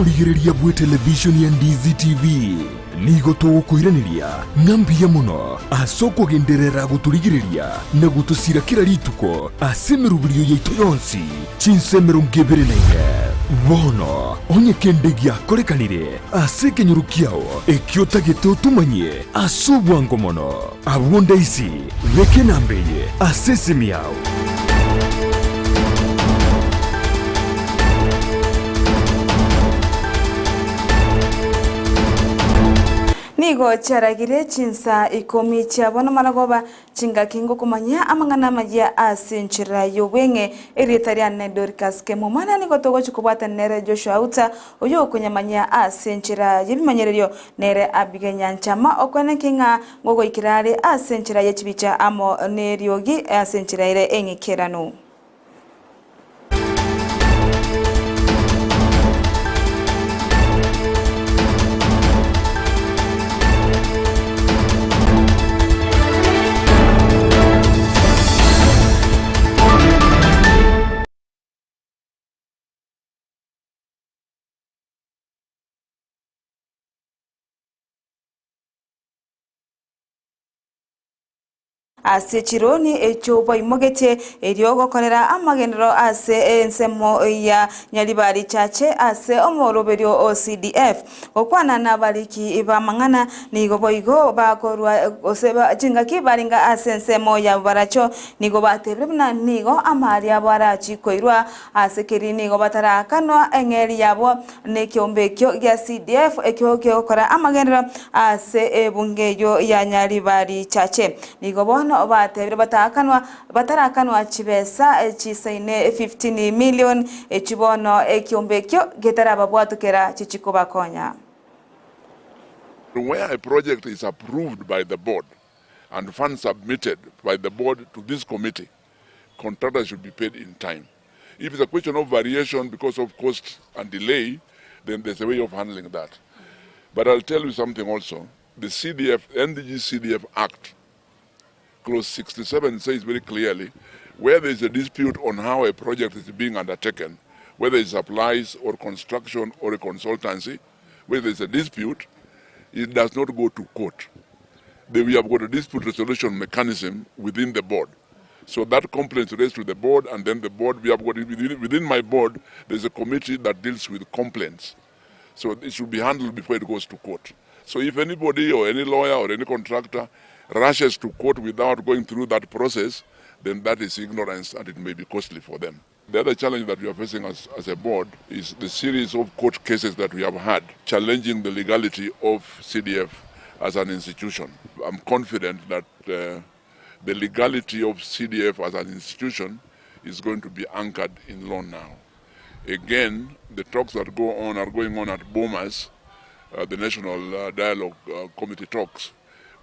murigiriria bwe television ya Ndizi TV nigo tugukwiraniria ngambia muno asoko genderera guturigiriria na gutusira kira rituko asemerubirio yaitu yonsi Chinsa merungibere naige bono onye kendegia korekanire aseke nyurukiao ekiota geto tumanye asubwango mono abonda isi weke nambeye asesemiao nigo charagire Chinsa Ikomi chabona maragoba chinga kingo kumanya amangana magia asinchira yobwenge eritariane Dorcas Kemuma nigo togo chukubata nere Joshua Auta oyo kunyamanya asinchira yibimanyererio nere abigenya nchama okwane kinga ngogo ikirare asinchira yechibicha amo neriogi asinchira ire engikerano Asechironi echobo imogete eriogo kolera amagenero ase ensemo ya nyalibari chache ase omoroberio OCDF okwana nabaliki ibamangana nigo boigo bakorwa oseba chingaki baringa ase ensemo ya baracho nigo batebrebna nigo amari abarachi koirwa ase keri nigo batarakanwa engeri yabo nekyombekyo ya CDF ekyo kora amagenero ase ebungeyo ya nyalibari chache nigo bono batebire batarakanwa chibesa chisaine 15 million echibono ekyombekyo getaraba bwatukera chichikuba konya. Where a project is approved by the board and funds submitted by the board to this committee, contractors should be paid in time. If it's a question of variation because of cost and delay, then there's a way of handling that. But I'll tell you something also. The NDG CDF Act Clause 67 says very clearly, where there is a dispute on how a project is being undertaken, whether it supplies or construction or a consultancy, where there is a dispute, it does not go to court. We have got a dispute resolution mechanism within the board. So that complaint is raised to the board, and then the board, we have got within my board, there's a committee that deals with complaints. So it should be handled before it goes to court. So if anybody or any lawyer or any contractor rushes to court without going through that process, then that is ignorance and it may be costly for them. The other challenge that we are facing as a board is the series of court cases that we have had challenging the legality of CDF as an institution. I'm confident that the legality of CDF as an institution is going to be anchored in law now. Again, the talks that are going on at Bomas, the National Dialogue Committee talks.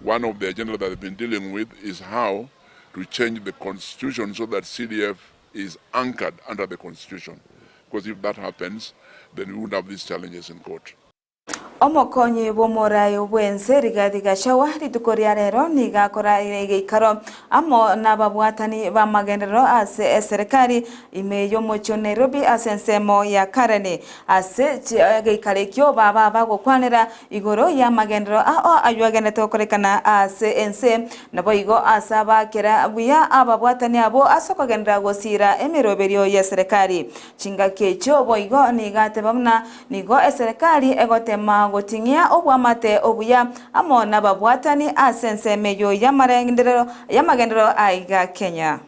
One of the agendas that they've been dealing with is how to change the constitution so that CDF is anchored under the constitution. Because if that happens, then we won't have these challenges in court. Omokonyi bomorayo bwense rigadiga shawa ritukoria rero niga kora igikaro amo nababwatani bamagendero ase serikali imeyo mocho Nairobi asensemo ya karene ase gikarekyo baba bagokwanira igoro ya magendero ayuagene tokorekana ase ense nabo igo asaba kera buya ababwatani abo asokogendera gosira emiroberio ya serikali chinga kecho boigo niga tebamna nigo serikali egotema gotingia obwamate obuya amo nababwatani asense meyo yamagendero aiga Kenya.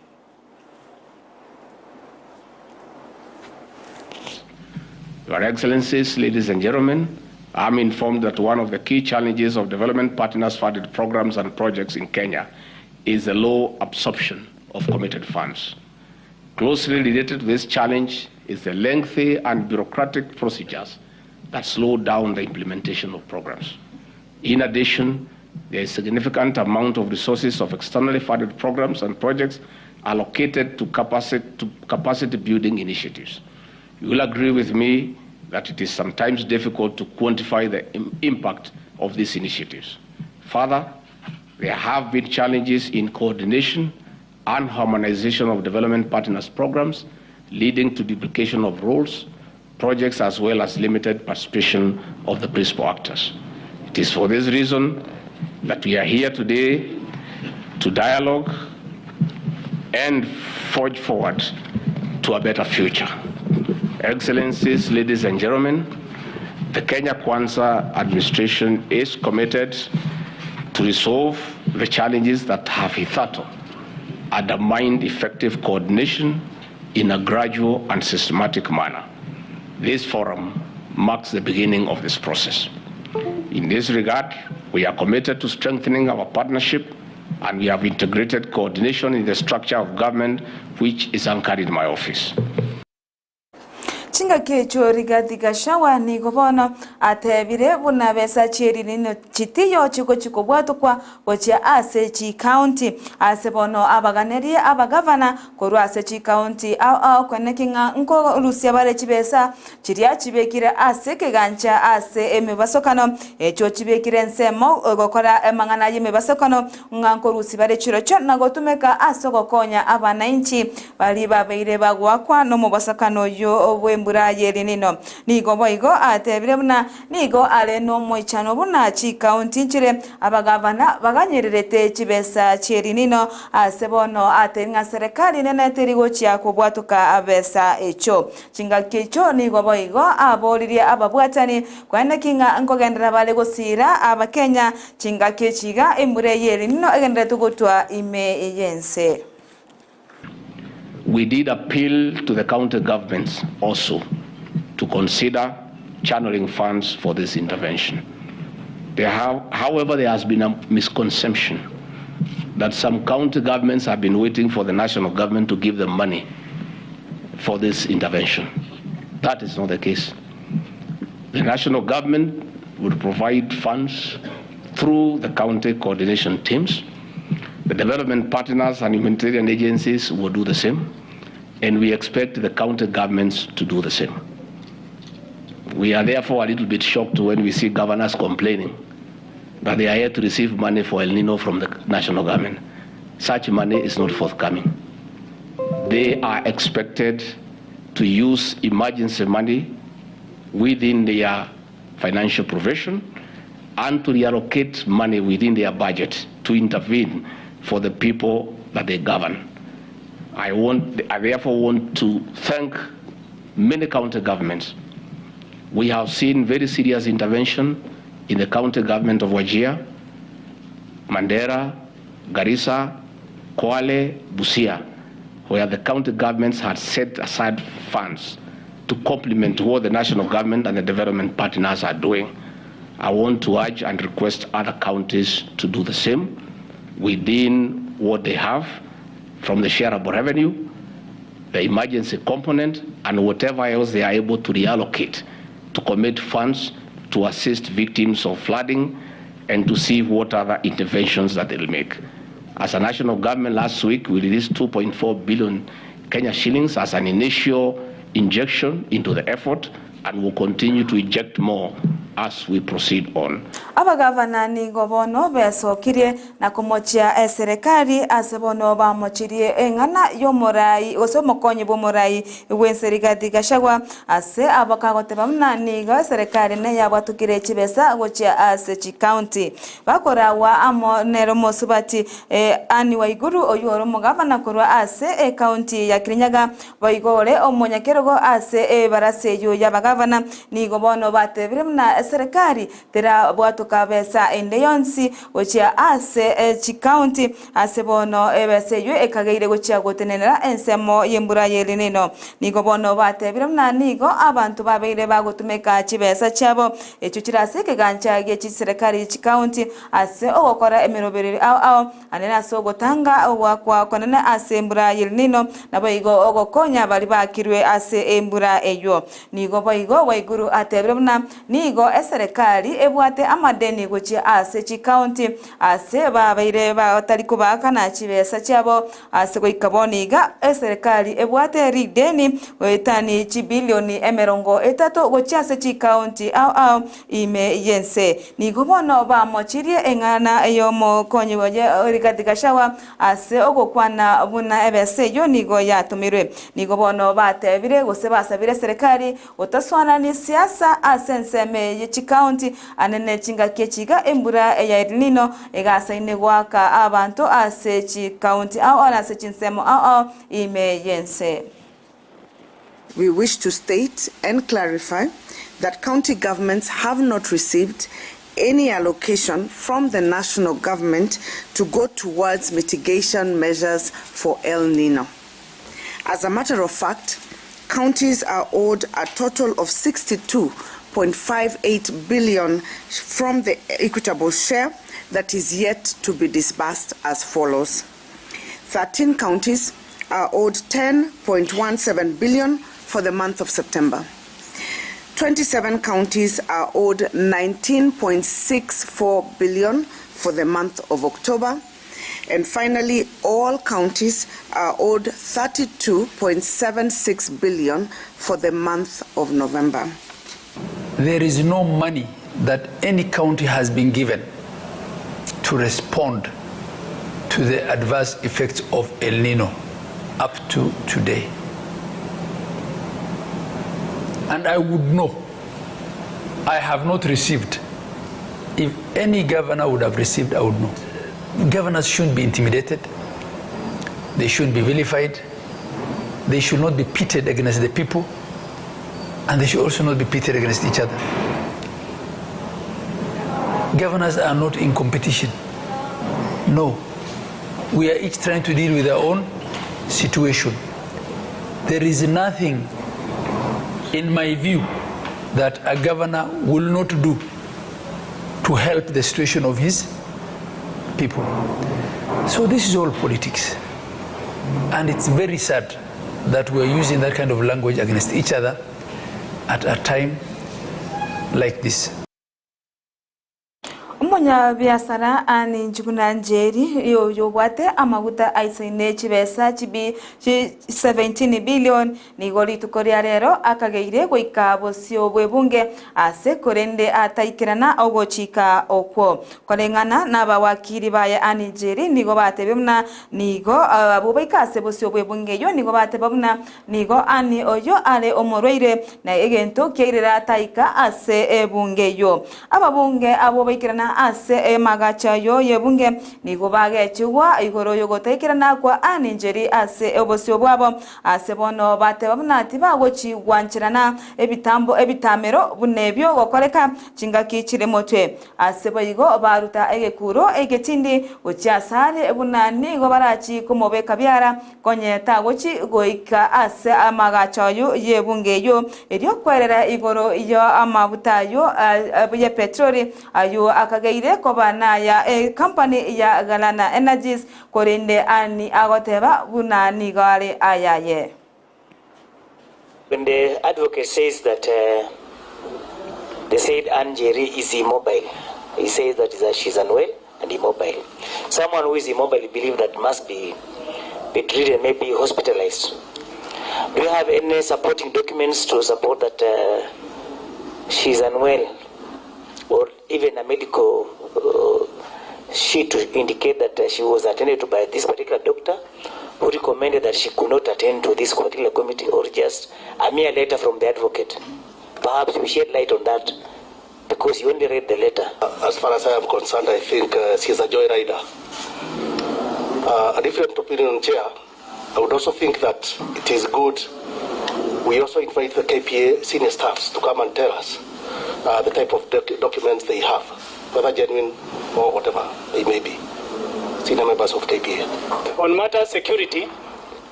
Your Excellencies, ladies and gentlemen, I'm informed that one of the key challenges of development partners funded programs and projects in Kenya is the low absorption of committed funds. Closely related to this challenge is the lengthy and bureaucratic procedures that slow down the implementation of programs. In addition, there is a significant amount of resources of externally funded programs and projects allocated to capacity building initiatives. You will agree with me that it is sometimes difficult to quantify the impact of these initiatives. Further, there have been challenges in coordination and harmonization of development partners programs, leading to duplication of roles, projects as well as limited participation of the principal actors. It is for this reason that we are here today to dialogue and forge forward to a better future. Excellencies, ladies and gentlemen, the Kenya Kwanza administration is committed to resolve the challenges that have hitherto undermined effective coordination in a gradual and systematic manner. This forum marks the beginning of this process. In this regard, we are committed to strengthening our partnership, and we have integrated coordination in the structure of government, which is anchored in my office. Chinga kecho Rigathi Gachagua ni gobono atebire buna besa cheri nino chitiyo chiko bwatu kwa gochia ase chi county ase bono abaganeri abagavana koru ase chi county au kwenekinga nko rusia bare chibesa chiria chibekire ase kegancha ase emibasokano echo chibekire nsemo gokora emangana yemibasokano nganko rusi bare chirocho nagotumeka aso gokonya abanainchi bali babeire bagwakwa no mubasokano yo mbura yeri nino nigo boigo atebire buna nigo ale no moichano buna chi county chire abagavana baganyererete chibesa cheri nino asebono atenga serikali nene terigo chia kubwatuka abesa echo chinga kecho nigo boigo aboririe ababwatani kwenda kinga ngogendera bale gosira abakenya chinga kechiga embure yeri nino egendera tugutwa ime yense. We did appeal to the county governments also to consider channeling funds for this intervention. However, there has been a misconception that some county governments have been waiting for the national government to give them money for this intervention. That is not the case. The national government would provide funds through the county coordination teams. The development partners and humanitarian agencies will do the same, and we expect the county governments to do the same. We are therefore a little bit shocked when we see governors complaining that they are yet to receive money for El Nino from the national government. Such money is not forthcoming. They are expected to use emergency money within their financial provision and to reallocate money within their budget to intervene for the people that they govern. I therefore want to thank many county governments. We have seen very serious intervention in the county government of Wajir, Mandera, Garissa, Kwale, Busia, where the county governments had set aside funds to complement what the national government and the development partners are doing. I want to urge and request other counties to do the same within what they have from the shareable revenue, the emergency component, and whatever else they are able to reallocate to commit funds to assist victims of flooding and to see what other interventions that they'll make. As a national government last week, we released 2.4 billion Kenya shillings as an initial injection into the effort, and will continue to inject more as we proceed on. Abagavana ni gobono besokirie na kumochia serikali asebono ba mochirie engana yomorai osomokonyi bomorai wense Rigathi Gachagua ase abakagote bamna niga serikali ne yabatukire chibesa gochia ase chi county bakora wa amo nero mosubati ani waiguru oyoro mugavana korwa ase county ya Kirinyaga baigore omonyakerogo ase barase yo yabagavana ni gobono batebire mna serikali tera bwatuka besa endeyonsi gochia ase chi county ase bono ebese yo ekageire gochia gotenera ensemo yembura yelinino nigo bono batebire mna nigo abantu babeire bagotumeka chibesa chabo echo kirase kegancha ge chi serikali chi county ase ogokora emirobere au anena so gotanga ogwa konene ase embura yelinino nabo igo ogokonya bali bakirwe ase embura eyo nigo boigo waiguru atebire mna nigo serikali ebwate amadeni gochi ase chi county ase babaire batari kubaka na chibesa chabo ase goikaboniga serikali ebwate rideni goitani chi bilioni 30 gochi ase chi county au ime yense nigo bono bamochirie eng'ana yomo konyi goje Rigathi Gachagua ase ogokwana buna ebese yo nigo yatumirwe nigo bono batebire gose basabire serikali otaswana ni siasa ase nseme ye chi county anene chinga kechiga embura ya El Nino egasa ine gwaka abantu ase chi county au ase chinsemo au ime yense. We wish to state and clarify that county governments have not received any allocation from the national government to go towards mitigation measures for El Nino. As a matter of fact, counties are owed a total of 62.58 billion from the equitable share that is yet to be disbursed as follows. 13 counties are owed 10.17 billion for the month of September. 27 counties are owed 19.64 billion for the month of October. And finally, all counties are owed 32.76 billion for the month of November. There is no money that any county has been given to respond to the adverse effects of El Nino up to today. And I would know, I have not received. If any governor would have received, I would know. Governors shouldn't be intimidated. They shouldn't be vilified. They should not be pitted against the people. And they should also not be pitted against each other. Governors are not in competition. No. We are each trying to deal with our own situation. There is nothing, in my view, that a governor will not do to help the situation of his people. So this is all politics. And it's very sad that we're using that kind of language against each other at a time like this. Umunya biasara ani njuguna njeri yo bwate amaguta aisine chibesa chibi 17 billion ni gori tukoria rero akageire goika bosio bwebunge ase korende ataikirana ogochika okwo korengana n'abawakiri baye ani njeri nigo batebemna nigo abubaika ase bosio bwebunge yo nigo batebamna nigo ani oyo ale omoroire na egento keirera ataika ase ebunge yo ababunge abubaikirana ase magacha yo yebunge nigo bagechwa igoro yo gotekirana kwa aninjeri ase obosio bwabo ase bono batebamna ati bagochi gwanchirana ebitamero bunebyo gokoreka chingaki chire motwe ase boigo baruta egekuro egetindi ochiasare bunani go barachi kumobeka byara konyeta gochi goika ase amagacha yo yebunge yo eryo kwerera igoro yo amabutayo ye petroli ayo akageire kobana ya company ya Galana Energies korinde ani agoteba bunani gare ayaye. When the advocate says that they said Anjeri is immobile, he says that she's unwell and immobile. Someone who is immobile believe that must be treated, maybe hospitalized. Do you have any supporting documents to support that she's unwell, or even a medical sheet to indicate that she was attended to by this particular doctor who recommended that she could not attend to this particular committee, or just a mere letter from the advocate? Perhaps you shed light on that, because you only read the letter. As far as I am concerned, I think she's a joyrider. A different opinion, Chair. I would also think that it is good we also invite the KPA senior staffs to come and tell us the type of documents they have, whether genuine or whatever they may be. Senior members of KPA. On matter security,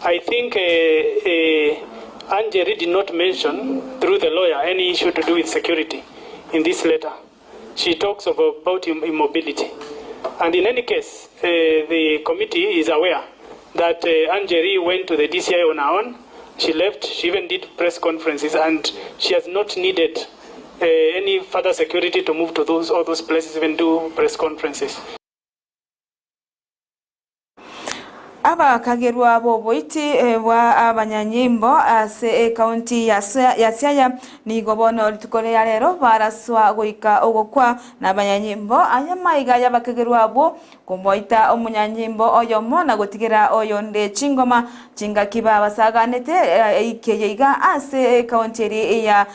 I think Anjeri did not mention through the lawyer any issue to do with security in this letter. She talks about immobility. And in any case, the committee is aware that Anjeri went to the DCI on her own. She left, she even did press conferences, and she has not needed any further security to move to all those places, even do press conferences. Abakagerwa abo boiti wa abanyanyimbo ase county ya Siaya ni gobono tukole ya lero baraswa goika ogokwa na abanyanyimbo anyamaiga yabakagerwa abo kumoita omunyanyimbo oyomo na gotigera oyonde chingoma chinga kiba basaganete ikeyeiga ase county ya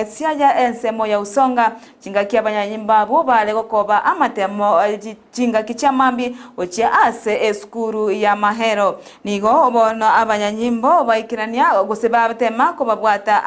Siaya ensemo ya Usonga chinga kyabanyanyimbo abo bale gokoba amatemo chinga kichamambi ochia ase eskuru ya mahero nigo bono abanyanyimbo baikirania guseba batema ko babwata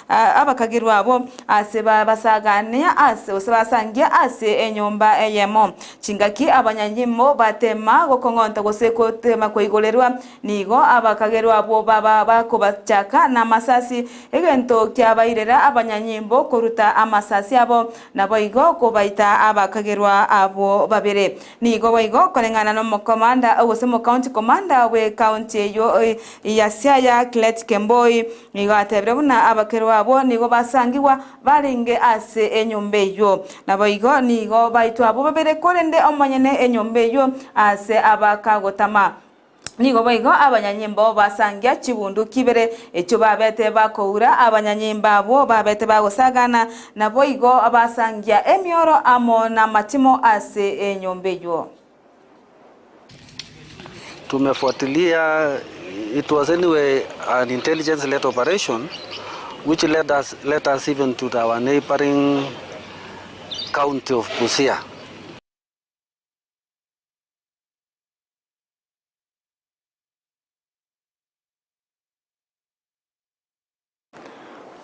abakagirwa abo ase basagania ase usabasangia ase enyomba eyemo chingaki abanyanyimbo batema gokongonta goseko tema koigolerwa nigo abakagirwa abo baba bakobachaka na masasi egento kyabairera abanyanyimbo koruta amasasi abo naboigo kobaita abakagirwa abo babere nigo boigo kolengana no komanda ogosemo county commander we county yo ya Siaya Clet Kemboi nigo atebrebuna abakerwa abo nigo basangiwa baringe ase enyombe yo naboigo nigo baitu abo babere korende omanyene enyombe yo ase abakagotama nigo boigo abanyanyimbo basangia chibundu kibere echo babete bakoura abanyanyimbo abo babete bagosagana na boigo abasangia emioro amo na matimo ase enyombe yo. Tumefuatilia, it was anyway an intelligence-led operation which led us even to our neighboring county of Gusii.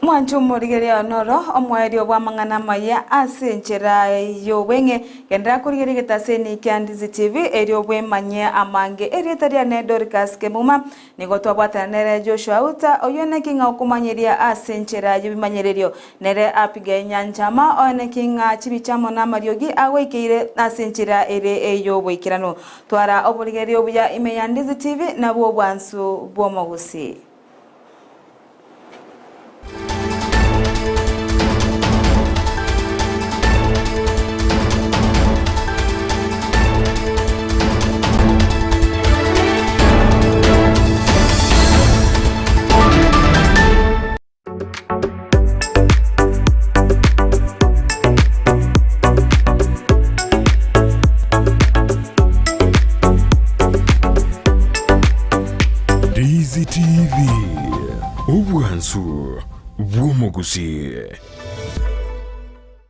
Mwanchu morigeria noro omwerio bwa mangana maya asenchera yobenge gendra kurigeria taseni kya Ndizi TV erio bwe manye amange erietaria ne Dorcas Kemuma nigotwa bwatanere Joshua Auta oyone kinga okumanyeria asenchera yobimanyererio nere apiga nyanchama oyone kinga chibichamo na mariogi awekeire asenchera ere eyobwikirano twara oburigerio bya imeya Ndizi TV nabo bwansu bwo Gusii. Ndizi TV, ubwansu bwo Gusii.